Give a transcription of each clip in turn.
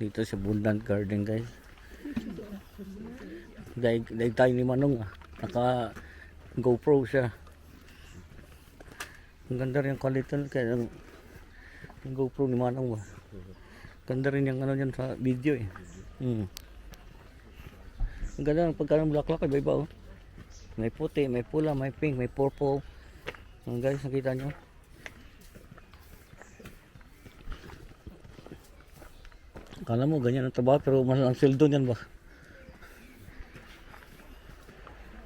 Dito sa Bundan Garden, guys. Daig tayo ni Manong. Naka GoPro siya. Ang ganda rin yung quality kaya yung GoPro ni Manong. Ganda rin yung ano yan sa video eh. Ang ganda ng pagka ng bulaklak, iba-iba oh. May puti, may pula, may pink, may purple. Guys, nakita nyo? Akala mo ganyan ang trabaho pero mas ang sweldo niyan ba?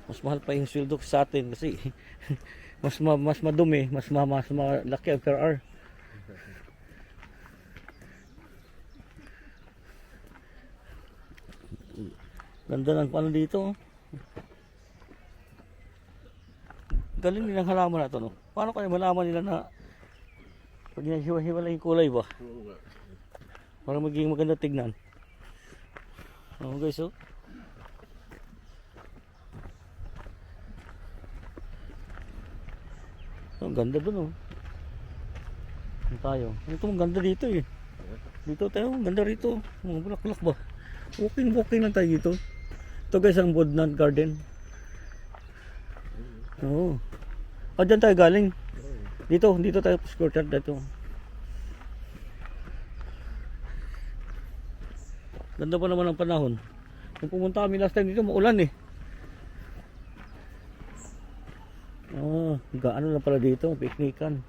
Mas mahal pa yung sweldo sa atin kasi mas madumi, mas malaki ang per hour. Ganda ng paano dito. Oh. Galing nilang halaman na ito, no? Paano kaya malaman nila na pag hiwa-hiwala yung kulay ba? Para magiging maganda tignan. Oh guys, oh. Ang ganda dun, oh. Ano tayo? Ito ang ganda dito eh. Dito tayo, ang ganda rito. Mga bulaklak ba? Walking lang tayo dito. Ito guys ang Bundan Garden. Oo. Dyan tayo galing. Dito tayo scorted dito. Ganda pa naman ang panahon. Kung pumunta kami last time dito, maulan eh. Gaano lang pala dito, piknikan.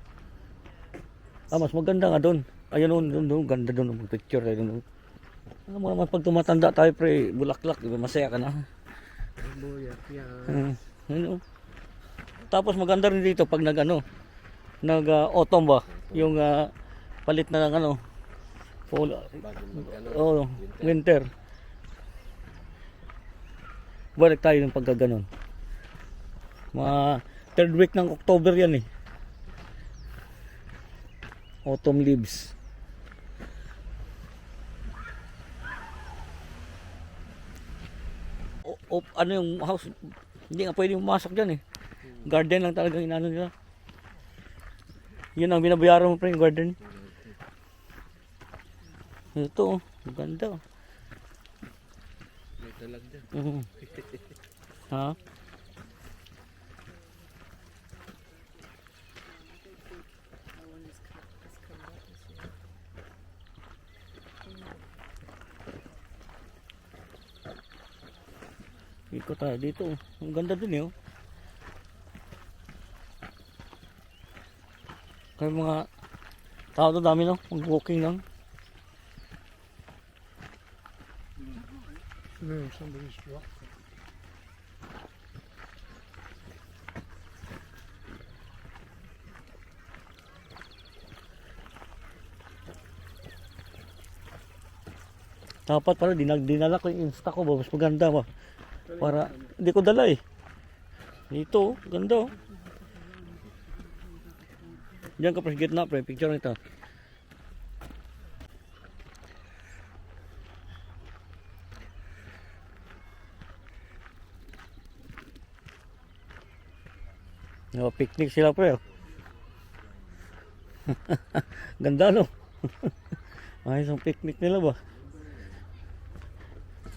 Mas maganda nga doon. Ayun doon, ganda doon, mag-picture tayo doon. Ano mo naman pag tumatanda tayo pre, bulaklak, diba? Masaya ka na. Tapos maganda rin dito pag nag-autumn ba, yung palit na ng fall, winter. Balik tayo ng pagkaganon. Mga third week ng October yan eh. Autumn leaves. Ano yung house, hindi nga pwede pumasok dyan eh. Garden lang talaga inano nila. Yun ang binabayaran mo pa yung garden. Ito, ganda. May talag dyan. Ha? Ikot tayo dito. Ang ganda din eh. Oh. Kaya mga tao to dami no. Mag-walking lang. Somebody's dropped. Dapat pala dinala ko yung Insta ko ba. Mas maganda ba. Para hindi ko dala eh. Dito, ganda oh. Diyan ka pre, gitna pre, picture nito. Picnic sila pre. Ganda no. Ayos ang picnic nila ba.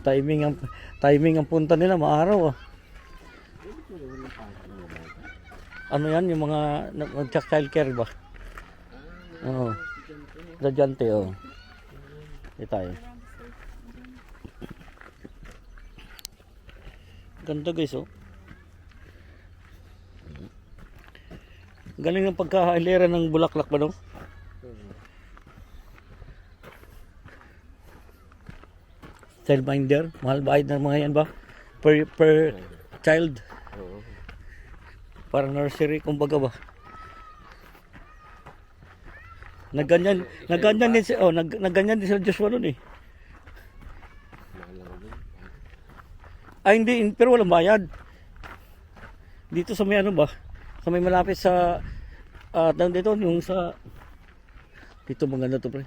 Timing ang punta nila maaraw ah. Ano yan yung mga nag-child care ba? Oo. Dadyante oh. Ito tayo. Ganda guys oh. Galing ng pagkahilera ng bulaklak ba no? Childminder, mahal bayad ng mga yan ba? Per child. Para nursery kumbaga ba? Nagganyan din si nagganyan din si Joshua noon eh. Hindi, pero walang bayad. Dito sa may ano ba? Sa may malapit sa dito yung sa dito maganda to pre.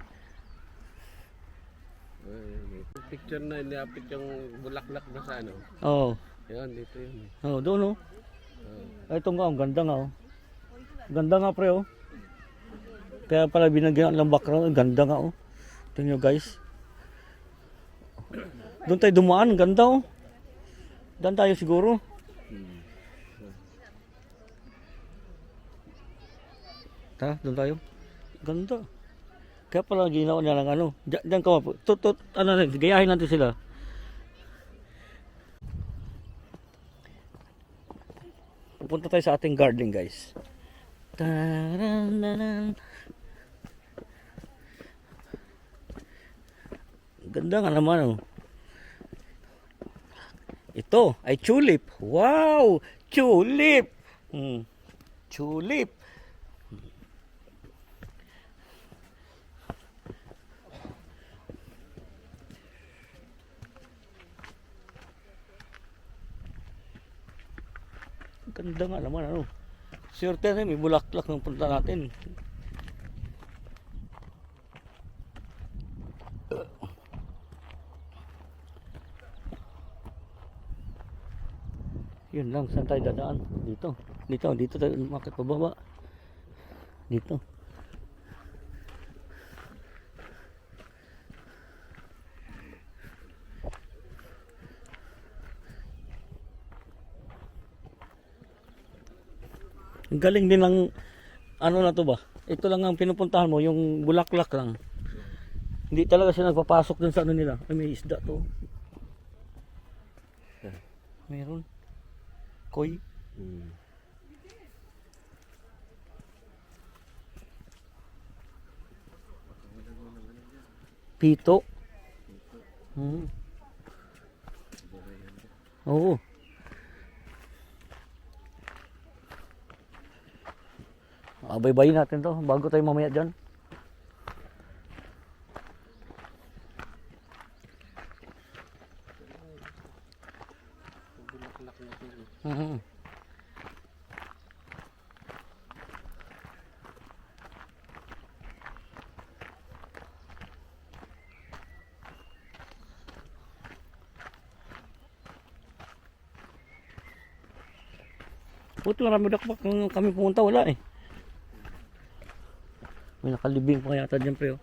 Picture na iniapit yung bulaklak na sa ano. Oo. Yan, dito yun. Doon oh. Ito nga, ang ganda nga oh. Ganda nga pre oh. Kaya pala binagyan ng background, ang ganda nga oh. Tingnan nyo guys. Doon tayo dumaan, ganda oh. Doon tayo siguro. Tara, doon tayo. Ganda. Kaya pala ginawa niya ng ano. Diyan ka po. Ano rin, gayahin natin sila. Pupunta tayo sa ating garden guys. Tarananan. Ganda nga naman oh. Ito ay tulip. Wow! Tulip! Tulip! Ganda nga naman ano. Swerte na may bulaklak ng punta natin. Yun lang, saan tayo dadaan? Dito tayo umakit pababa. Dito. Ang galing din ng ano na to ba? Ito lang ang pinupuntahan mo, yung bulaklak lang. Hindi talaga siya nagpapasok dun sa ano nila. Ay, may isda to. Meron. Koy. Pito. Oo. Abay-bayin natin to bago tayo mamaya dyan. Bulaklak natin. Puto, marami dakpak nung kami pumunta, wala eh. May nakalibing pa yata dyan pre oh.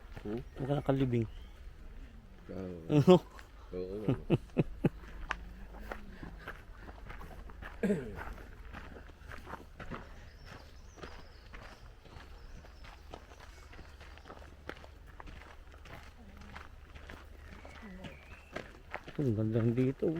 May nakalibing. Oo. Oo. Ang ganda dito.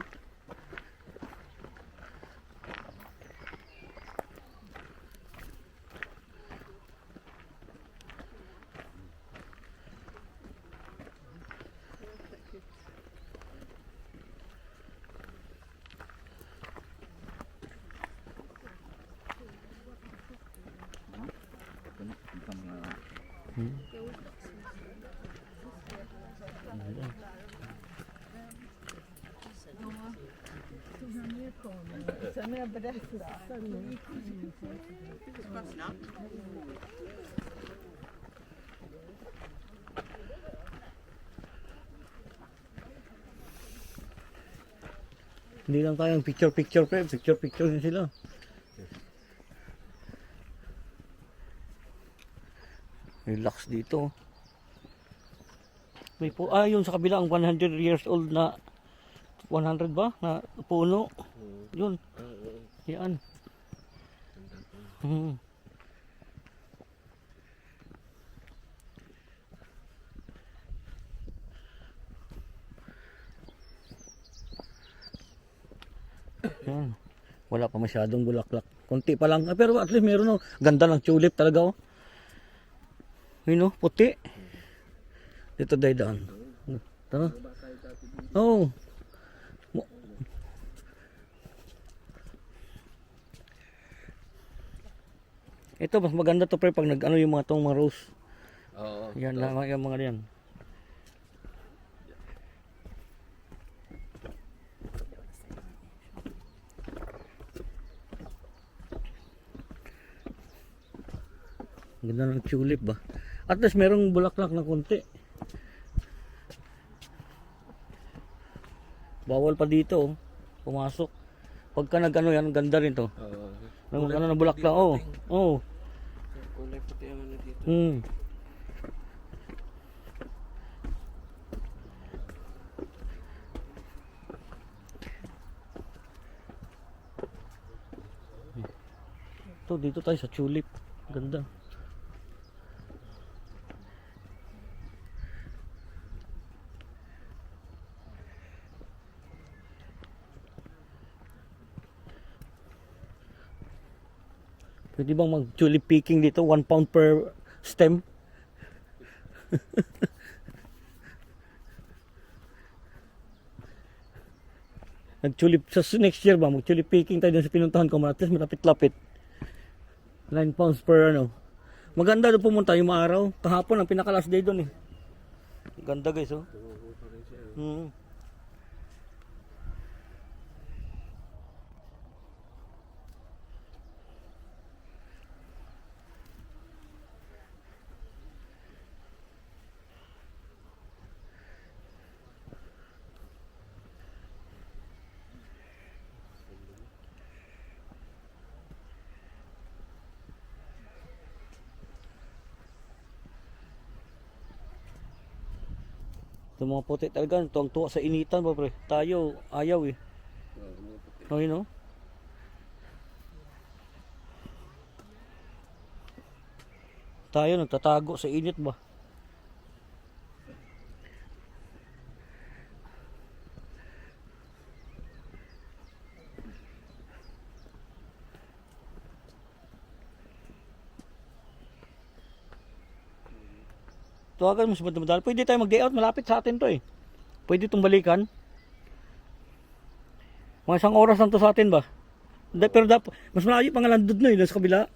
Hindi lang tayong picture pre, picture din sila. Relax dito. May po yun sa kabila ang 100 years old na 100 ba na puno. Yun. Yan. Yan. Wala pa masyadong bulaklak. Konti pa lang. Pero at least meron oh. Ganda ng tulip talaga oh. Yun oh, puti. Dito tayo daan. Tara. Oh. Ito mas maganda to pre pag nag-ano yung mga tong mga rose. Oo. Yan lang yung mga yan. Ganda ng tulip ba? At least merong bulaklak na konti. Bawal pa dito oh. Pumasok. Pagka nag-ano yan, ganda rin to. Oo. Nang ano na bulaklak oh. Oh. Kulay puti ang ano dito. Ito, dito tayo sa tulip. Ganda. Pwede bang mag tulip picking dito? 1 pound per stem? Nag-tulip sa next year ba? Mag-tulip picking tayo dun sa pinuntahan ko. At least malapit-lapit. 9 pounds per ano. Maganda doon pumunta yung araw. Kahapon ang pinaka-last day doon eh. Ganda guys oh. Ito mga puti talaga, tuwang-tuwa sa initan ba pre. Tayo, ayaw eh. Okay no? Tayo nagtatago sa init ba? Tuwagan mo sa madal. Pwede tayo mag-day out, malapit sa atin to eh. Pwede itong balikan. Mga 1 oras lang to sa atin ba? Pero mas malayo pa nga landod na eh, sa kabila.